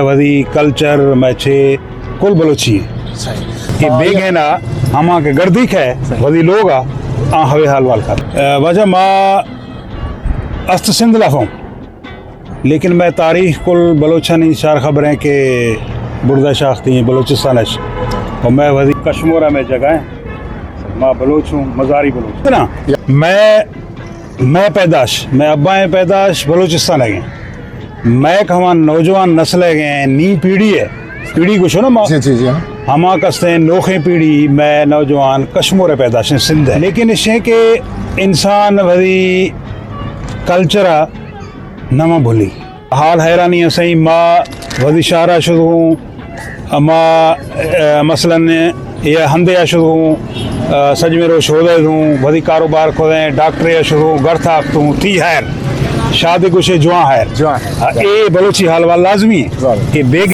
वदी culture मैचे कुल बलोची कि bag है ना हमा के गर्दीक है वदी लोग आ हवे हाल वाल कर वजह माँ अस्त सिंध लाफों लेकिन मैं तारीख कुल बलोचन चार खबरें के बुरदा शाख्ती बलोचिस्तान और मैं वदी कश्मीरा में जगह माँ बलोच हूँ मज़ारी बलोच है ना मैं पैदाश मैं अब्बा पैदाश बलोचिस्तान है मैं हमारा नौजवान नस्ल है नी पीढ़ी है पीढ़ी कुछ हो ना माँ हमा कसते नोखे पीढ़ी मैं नौजवान कश्मीर पैदाश सिंध है लेकिन इसे के इंसान वही कल्चरा नमा भूली हाल हैरानी है सही माँ वही शारा शुरू हूँ माँ मसलन ये हंदे या शुरू हूँ सज में रोश हो दूँ वही कारोबार खोदें डॉक्टर या शुरू घर था तूँ थी हैर शादी कुछ जुआ है ए बलोची हाल वाल लाजमी है कि बेग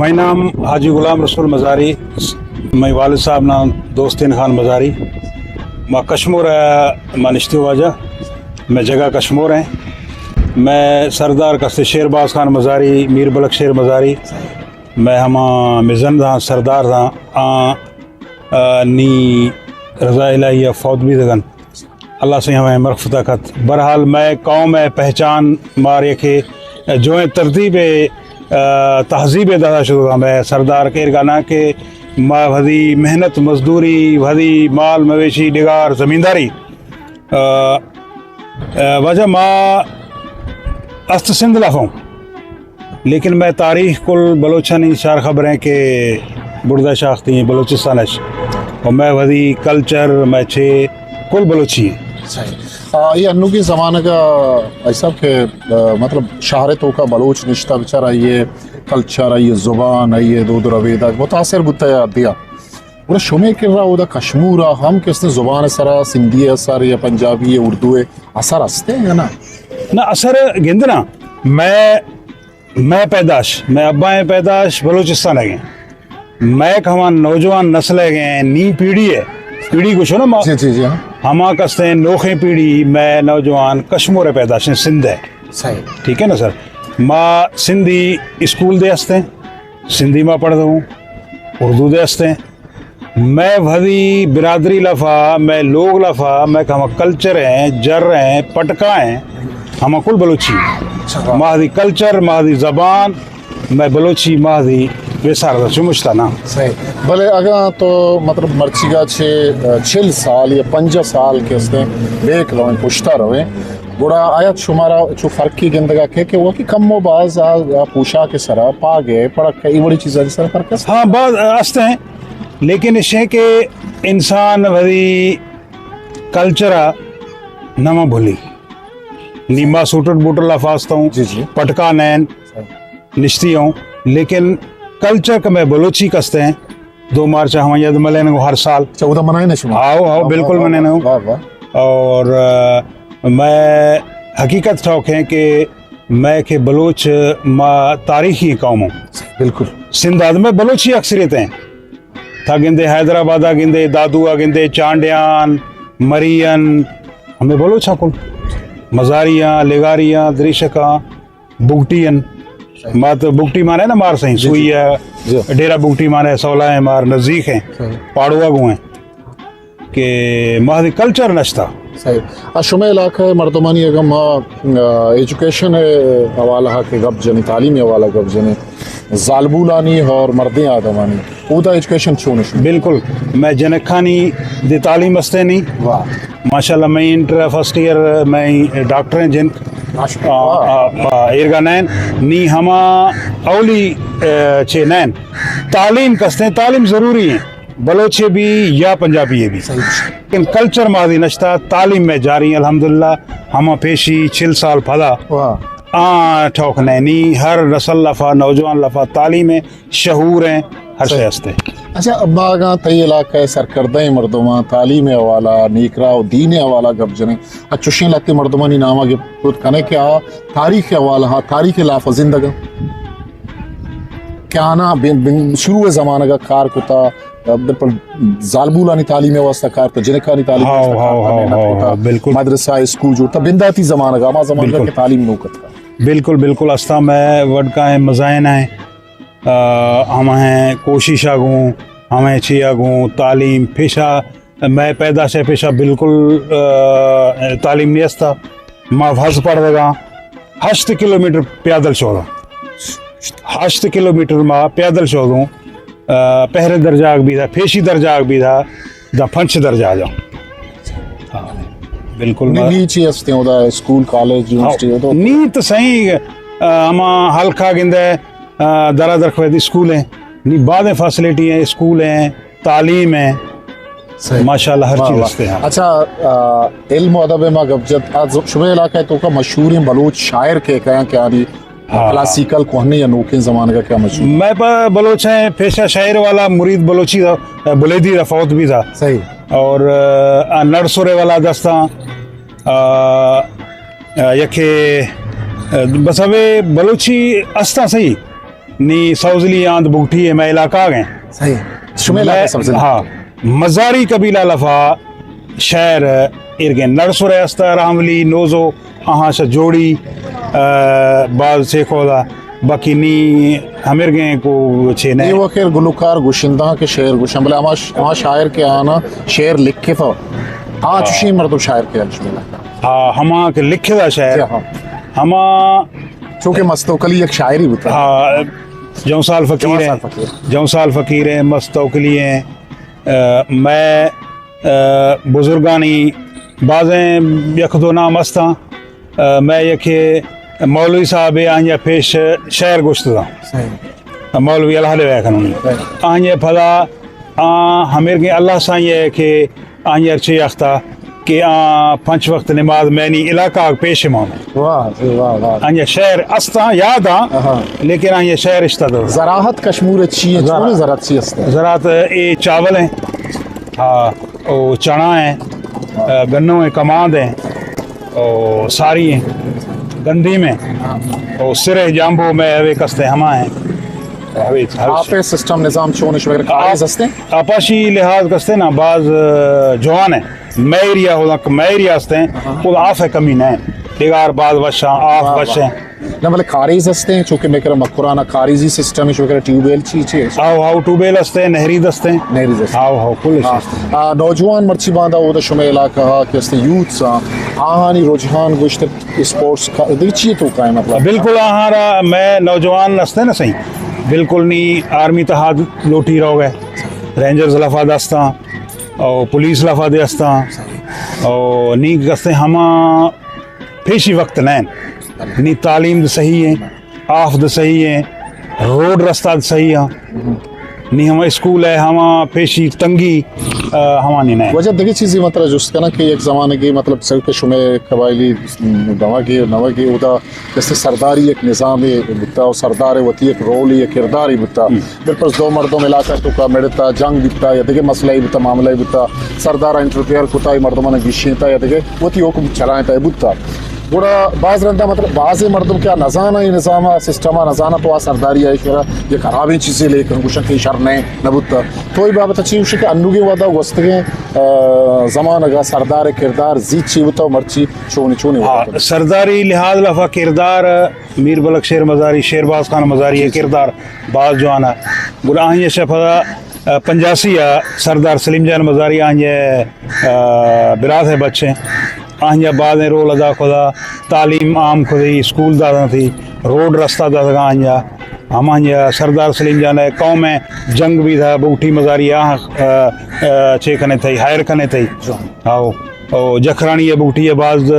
मैं नाम हाजी गुलाम रसूल मज़ारी मैं वालिद साहब नाम दोस्तीन खान मज़ारी माँ कश्मीर माँ निश्ती वाजा मैं जगह कश्मीर है मैं सरदार कस्ते शेरबाज खान मज़ारी मीर बलक शेर मज़ारी मैं हमा मिज़न था सरदार था नी रज़ा इलाही फौत भी दगन अल्लाह से हमें मरफ़त खत बहरहाल मैं कौम पहचान मारे के जो है तरतीब तहजीब दादा शुरू मैं सरदार के गाना के माँ भदी मेहनत मजदूरी भदी माल मवेशी डिगार ज़मींदारी वजह माँ अस्त सिंध लाफों लेकिन मैं तारीख कुल बलोचन चार खबरें के बुरदा शाख्ती बलोचिस्तान और मैं भदी कल्चर मैचे कुल बलोची ये अन्नू की ज़माने का ऐसा कि मतलब शहरतों का बलोच निश्ता बेचारा ये कल्चर ये ज़ुबान ये दूध रवेदा मुतासर बुता दिया पूरा शुमे कर रहा उदा कश्मीरा हम किसने ज़ुबान सरा सिंधी असर या पंजाबी या उर्दू असर हंसते हैं ना ना असर गिंदना मैं पैदाश मैं अब्बा पैदाश बलोचिस्तान है मैं हमारा नौजवान नस्ल है नी पीढ़ी है पीढ़ी कुछ हो ना माँ हमा कसते नोखे पीढ़ी मैं नौजवान कश्मीर पैदाश सिंध है सही ठीक है ना सर माँ सिंधी स्कूल दे हंसते सिंधी माँ पढ़ता हूँ उर्दू दे हंसते मैं भदी बिरादरी लफा मैं लोग लफा मैं हम कल्चर हैं जर हैं पटका हैं हम कुल बलोची माहदी कल्चर माहदी ज़बान मैं बलोची माहदी बेसार चुमुश्ता ना सही भले अगर तो मतलब मर्चिगा 6 साल या 5 साल के उसने देख लो पुछता रहे बुरा आयत शुमारा जो फ़र्क की गिंदगा के वो कि कम बाज पूछा के सरा पा गए पड़क कई बड़ी चीज़ें सर फ़र्क हाँ बात हंसते हैं लेकिन इसे के इंसान भरी कल्चरा नमा भूली नीमा सूटर बूटर लफाजता हूँ जी पटका नैन निश्ती हूँ लेकिन कल्चर का मैं बलोची कसते हैं 2 मार्च हम यद मलेन हर साल 14 मनाए ना आओ बिल्कुल मनाने और मैं हकीकत ठोक है कि मैं के बलोच माँ तारीखी कौम हूँ बिल्कुल सिंध में बलोची अक्सरियत हैं था गिंदे हैदराबाद गिंदे दादुआ गिंदे चांडियान मरियन हमें बलोचा कुल मज़ारियाँ लेगारियाँ दरिशका बुगटियन माँ तो बुगटी माने ना मार सही सुई है डेरा बुगटी माने 16 है मार नज़दीक हैं पाड़ुआ गु हैं कि माँ कल्चर नश्ता सही शुमे इलाका मर्दमानी अगम एजुकेशन हवाला के गब जनी तालीमी हवाला गब जनी जालबूलानी और मर्दें आदमानी उदा एजुकेशन छोड़ बिल्कुल मैं जनक खानी दे तालीम मस्ते नहीं वाह माशाल्लाह मैं इंटर फर्स्ट ईयर मैं डॉक्टर हैं जिन इरगानैन नी हमा अवली छे नैन तालीम कसते हैं तालीम ज़रूरी है बलोचे भी या पंजाबी है भी लेकिन कल्चर मादी नश्ता तालीम में जारी अल्हम्दुलिल्लाह हम पेशी 6 साल फदा ठोक नैनी हर नस्ल लफा नौजवान लफा तालीम है शहूर हैं हर सही। शहस्ते अच्छा अब बागा तई इलाका सरकर्दा मर्दमा तालीम हवाला नीकरा और दीन हवाला गप जने अच्छुशी लाते मर्दमानी नामा के खुद कने क्या तारीख हवाला हा तारीख लाफ जिंदगा क्या ना शुरू ज़माना का कार कुता बिल्कुल जालबूलानी तालीम वास्ता कार तो जिन्हें खानी तालीम हाँ, वास्ता हाँ, कार हाँ, हाँ, हाँ, बिल्कुल। मदरसा स्कूल जो बिंदाती ज़माना का मा ज़माना बिल्कुल। के तालीम नौकत का बिल्कुल बिल्कुल अस्ता मैं वडका है मज़ाइन है हम हैं कोशिश आगूँ हमें छी आगूँ तालीम पेशा मैं पैदा से पेशा बिल्कुल तालीम नहीं अस्ता माँ भस पड़ देगा 8 किलोमीटर पैदल चौदह 8 किलोमीटर माँ पैदल चौदूँ पहरे दर्जा भी था फेशी दर्जा भी था दा फंच दर्जा जाऊँ हाँ बिल्कुल नीचे हस्ते होता है स्कूल कॉलेज यूनिवर्सिटी तो नी तो सही हम हल्का गिंदे दरा दरख्वैदी स्कूल हैं नी बाद फैसिलिटी हैं स्कूल हैं तालीम है सही। माशाल्लाह हर चीज़ हस्ते हैं अच्छा इल्म और अदब में गबजत आज शुबे इलाका है तो का मशहूर बलोच शायर के क्या नहीं क्लासिकल कोहनी या नोके ज़माने का क्या मशहूर मैं पर बलोच हैं पेशा शायर वाला मुरीद बलोची था बुलेदी रफौत भी था सही और नरसुरे वाला दस्ता यखे बस अवे बलोची अस्ता सही नी सौजली आंद बूठी है मैं इलाका गए सही शुबे इलाका सबसे हाँ मजारी कबीला लफा शहर इरगे नरसुरे अस्ता रामली नोजो अहाँ से जोड़ी बाज से खोदा बाकी नी हमेर गए को छे ने ये वो खैर गुलकार गुशिंदा के शेर गुशन बोले हमारा शायर के आना शेर लिख के था आज उसी मर्द शायर के अलशमिला हाँ हमा के लिखे दा शहर हाँ हमा चूंकि मस्तोकली एक शायरी बता हाँ जौसाल फकीर जौसाल है फकीर। जौसाल फकीर है मस्तौकली हैं मैं बुजुर्गानी बाज़ें यख दो नाम अस्ता मैं यखे मौलवी साहब आंजा पेश शहर गुश्तदा सही मौलवी अल्लाह ले कानूनी आंजे फला हमेर के अल्लाह सा ये के आंजे अर्चे अख्ता कि पंच वक्त नमाज मैनी इलाका पेश इमाम वाह जी, वाह वाह आंजे शहर अस्ता याद हाँ। लेकिन आंजे शहर इश्ता दो ज़राहत कश्मीर अच्छी है ज़रा- छोड़े ज़रात सी हस्ते ज़रात ये चावल हैं हाँ और चना है गन्नों है कमाद है और सारी हैं गंदी में और सिरे जाम्बो में हवे कस्ते हमा हैं हवे आप सिस्टम निज़ाम चोनिश वगैरह कागज हस्ते आपाशी लिहाज कस्ते ना बाज जवान है मैरिया होला मैरिया हस्ते हैं वो आफ है कमी नहीं दिगार बाज वशा आफ वशे ना मतलब कारीज हस्ते हैं चूंकि मैं कह रहा मकुराना कारीजी सिस्टम इश वगैरह ट्यूबवेल चीज़ हाउ हाउ टूबेल हस्ते नहरी दस्ते नहरी दस्ते। हाउ हाउ कुल नौजवान मर्ची बांधा वो शुमे इलाका कि हस्ते यूथ सा आहानी रुझान गुश्त स्पोर्ट्स का देखिए तो का है मतलब बिल्कुल आहारा मैं नौजवान हस्ते ना सही बिल्कुल नहीं आर्मी तहाद लोटी रहो गए रेंजर्स लफा दस्ता और पुलिस लफा दस्ता और नी कस्ते हमा पेशी वक्त नैन नी तालीम सही है आफ सही है रोड रास्ता सही है नी हम स्कूल है हम पेशी तंगी हमा नहीं नैन वजह देखिए चीज़ मतलब जुस्त ना कि एक ज़माने की मतलब सर के शुमे कबायली दवा की नवा की उदा जैसे सरदारी एक निज़ाम है बुता और सरदार है वती एक रोल है किरदार ही बुता बिल्कुल दो मर्दों मिलाकर तो का मेड़ता जंग बिता या देखिए मसला ही बुता मामला ही बुता सरदार इंटरफेयर कुता ही मर्दों ने गिशियता या देखिए वती हुक्म चलाए था बुता बड़ा बाज रंदा मतलब बाज़ मर्दम क्या नजाना ही निज़ाम सिस्टम नजाना तो आ सरदारी है इशरा ये खराबी चीज़ें लेकर कुछ के शर ने नबुता तो ही बाबत अच्छी उसे के अन्नुगे वादा वस्तगे ज़मान अगा सरदार किरदार जीत ची बुता मर्ची छोनी छोनी हाँ सरदारी लिहाज लफा किरदार मीर बलक शेर मजारी शेरबाज खान मजारी है किरदार बाज जो आना गुनाह ये शफा पंजासी सरदार सलीम जान मजारी आंजे बिरात है बच्चे आंजा बाद रोल अदा खुदा तालीम आम खुदी स्कूल दादा थी रोड रास्ता दादा आंजा हम आंजा सरदार सलीम जान है कौम में जंग भी था बूठी मजारी छे कने थी हायर कने थी आओ और जखरानी है बूठी है बाज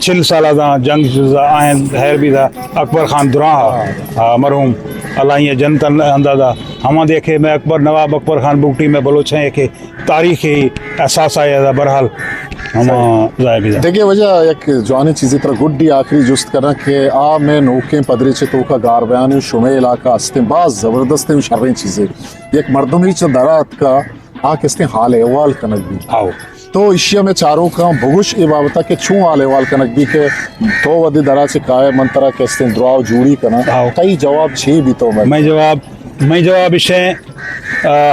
छिल साल था जंग आहिनि हैर भी था अकबर खान दुरा मरहूम अल्लाह जनतन अंदाजा हम देखे मैं अकबर नवाब अकबर खान बुगटी में बलोच हैं कि तारीखी एहसास आया था बहरहाल हम जाए भी था। देखिए वजह एक जवानी चीज़ी तरह गुड्डी आखिरी जुस्त करना कि आ में नोके पदरी चे तो का गार बयान शुमे इलाका अस्ते बाज ज़बरदस्त शर्री चीज़ें एक मर्दमी च दरात का आ किस्ते हाल अहवाल कनक भी आओ तो इशिया में चारों का बहुश ये बाबता के छू हाल अहवाल कनक भी के तो वदी दरा से काय मंतरा किस्ते दुआव जूड़ी करना आओ। कई जवाब छे भी तो मैं जवाब इशे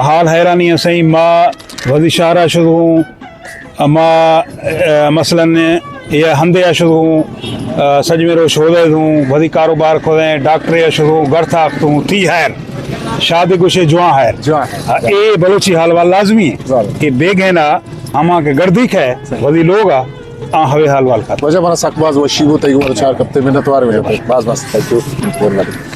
हाल हैरानी सही माँ वधी शारा शुरू हूँ माँ मसलन ये हंदे शुरू हूँ सज मेरो शोदे दूँ वधी कारोबार खोदें डॉक्टर शुरू गढ़ तूँ थी हैर शादी कुछ जुआ हैर जुआ है। ए बलोची हाल वाल लाजमी है ज़रूर। कि बेगहना हमा के गर्दिक है वधी लोग आ हवे हाल वाल का वजह mana sakbaz wa shibu tay gumar char kapte minat war bas bas thank you